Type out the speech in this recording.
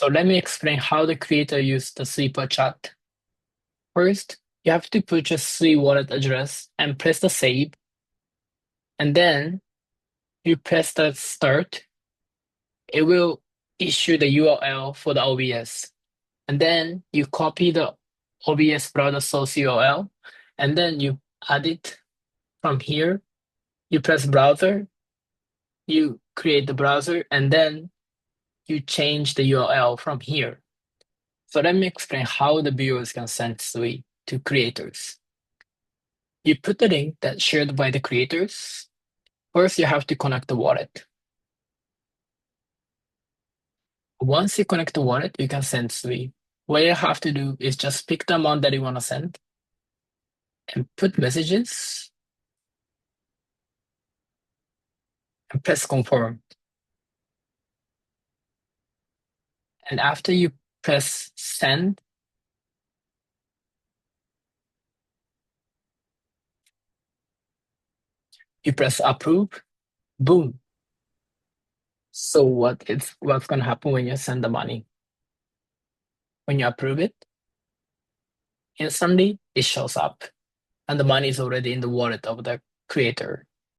So let me explain how the creator used the SUIperCHAT. First, you have to put your Sui wallet address and press the save. And then you press the start. It will issue the URL for the OBS. And then you copy the OBS browser source URL. And then you add it from here. You press browser. You create the browser. And then you change the URL from here. So let me explain how the viewers can send Sui to creators. You put the link that's shared by the creators. First, you have to connect the wallet. Once you connect the wallet, you can send Sui. What you have to do is just pick the amount that you want to send and put messages and press confirm. And after you press send, you press approve, boom. So what's gonna happen when you send the money? When you approve it, instantly it shows up and the money is already in the wallet of the creator.